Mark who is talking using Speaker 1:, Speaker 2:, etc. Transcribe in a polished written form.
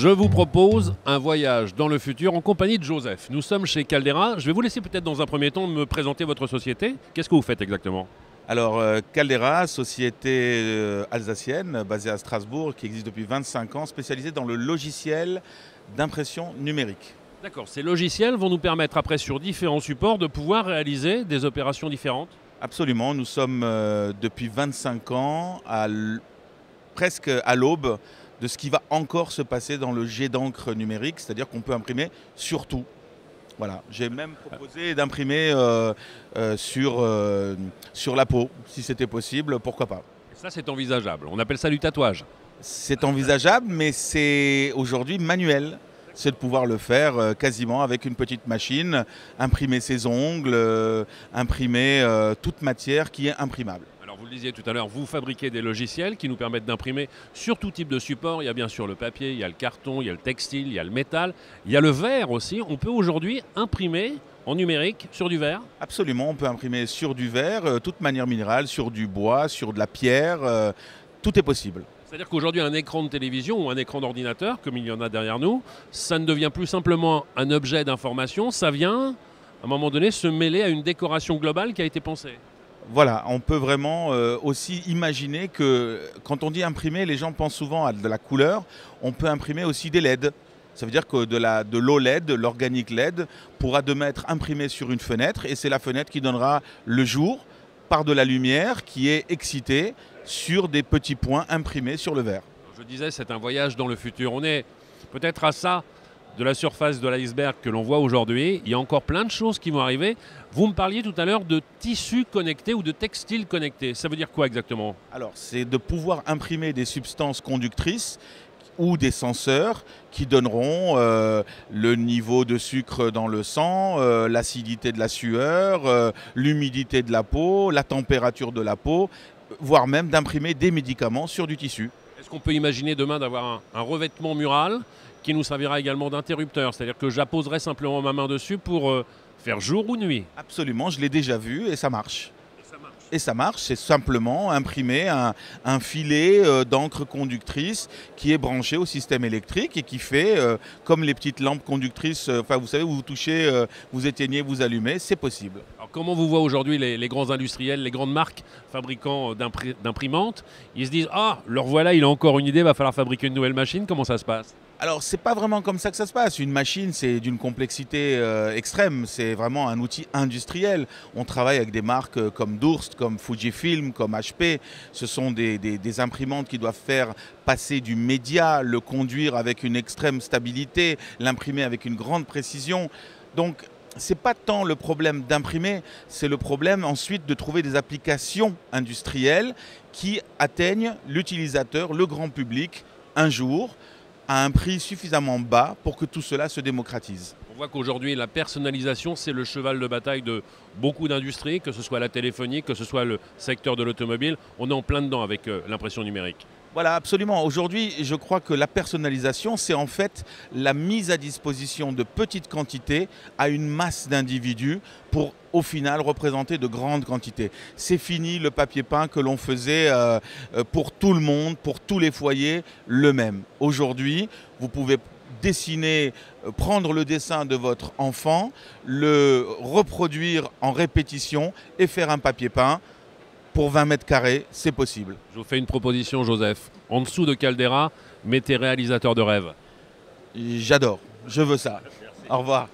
Speaker 1: Je vous propose un voyage dans le futur en compagnie de Joseph. Nous sommes chez Caldera. Je vais vous laisser peut-être dans un premier temps me présenter votre société. Qu'est-ce que vous faites exactement?
Speaker 2: Alors, Caldera, société alsacienne basée à Strasbourg, qui existe depuis 25 ans, spécialisée dans le logiciel d'impression numérique.
Speaker 1: D'accord, ces logiciels vont nous permettre après sur différents supports de pouvoir réaliser des opérations différentes.
Speaker 2: Absolument, nous sommes depuis 25 ans presque à l'aube de ce qui va encore se passer dans le jet d'encre numérique, c'est-à-dire qu'on peut imprimer sur tout. Voilà, j'ai même proposé d'imprimer sur la peau, si c'était possible, pourquoi pas.
Speaker 1: Ça, c'est envisageable. On appelle ça du tatouage.
Speaker 2: C'est envisageable, mais c'est aujourd'hui manuel. C'est de pouvoir le faire quasiment avec une petite machine, imprimer ses ongles, imprimer toute matière qui est imprimable.
Speaker 1: Alors vous le disiez tout à l'heure, vous fabriquez des logiciels qui nous permettent d'imprimer sur tout type de support. Il y a bien sûr le papier, il y a le carton, il y a le textile, il y a le métal, il y a le verre aussi. On peut aujourd'hui imprimer en numérique sur du verre.
Speaker 2: Absolument, on peut imprimer sur du verre, toute manière minérale, sur du bois, sur de la pierre, tout est possible.
Speaker 1: C'est-à-dire qu'aujourd'hui, un écran de télévision ou un écran d'ordinateur, comme il y en a derrière nous, ça ne devient plus simplement un objet d'information, ça vient, à un moment donné, se mêler à une décoration globale qui a été pensée.
Speaker 2: Voilà, on peut vraiment aussi imaginer que quand on dit imprimer, les gens pensent souvent à de la couleur. On peut imprimer aussi des LED. Ça veut dire que de l'OLED, l'organique LED, pourra demain être imprimé sur une fenêtre et c'est la fenêtre qui donnera le jour par de la lumière qui est excitée sur des petits points imprimés sur le verre.
Speaker 1: Je disais, c'est un voyage dans le futur. On est peut-être à ça de la surface de l'iceberg que l'on voit aujourd'hui. Il y a encore plein de choses qui vont arriver. Vous me parliez tout à l'heure de tissus connectés ou de textiles connectés. Ça veut dire quoi exactement?
Speaker 2: Alors, c'est de pouvoir imprimer des substances conductrices ou des senseurs qui donneront le niveau de sucre dans le sang, l'acidité de la sueur, l'humidité de la peau, la température de la peau, voire même d'imprimer des médicaments sur du tissu.
Speaker 1: Est-ce qu'on peut imaginer demain d'avoir un revêtement mural qui nous servira également d'interrupteur? C'est-à-dire que j'apposerai simplement ma main dessus pour faire jour ou nuit?
Speaker 2: Absolument, je l'ai déjà vu et ça marche.
Speaker 1: Et
Speaker 2: ça marche, c'est simplement imprimer un filet d'encre conductrice qui est branché au système électrique et qui fait comme les petites lampes conductrices, enfin vous savez, vous touchez, vous éteignez, vous allumez, c'est possible.
Speaker 1: Alors comment vous voient aujourd'hui les grands industriels, les grandes marques fabricants d'imprimantes? Ils se disent « Ah, leur voilà, il a encore une idée, il va falloir fabriquer une nouvelle machine. » Comment ça se passe?
Speaker 2: Alors, c'est pas vraiment comme ça que ça se passe. Une machine, c'est d'une complexité extrême. C'est vraiment un outil industriel. On travaille avec des marques comme Durst, comme Fujifilm, comme HP. Ce sont des imprimantes qui doivent faire passer du média, le conduire avec une extrême stabilité, l'imprimer avec une grande précision. Donc, c'est pas tant le problème d'imprimer, c'est le problème ensuite de trouver des applications industrielles qui atteignent l'utilisateur, le grand public, un jour, à un prix suffisamment bas pour que tout cela se démocratise.
Speaker 1: On voit qu'aujourd'hui, la personnalisation, c'est le cheval de bataille de beaucoup d'industries, que ce soit la téléphonie, que ce soit le secteur de l'automobile. On est en plein dedans avec l'impression numérique.
Speaker 2: Voilà, absolument. Aujourd'hui, je crois que la personnalisation, c'est en fait la mise à disposition de petites quantités à une masse d'individus pour, au final, représenter de grandes quantités. C'est fini le papier peint que l'on faisait pour tout le monde, pour tous les foyers, le même. Aujourd'hui, vous pouvez dessiner, prendre le dessin de votre enfant, le reproduire en répétition et faire un papier peint. Pour 20 mètres carrés, c'est possible.
Speaker 1: Je vous fais une proposition, Joseph. En dessous de Caldera, mettez réalisateur de rêve.
Speaker 2: J'adore, je veux ça. Merci. Au revoir.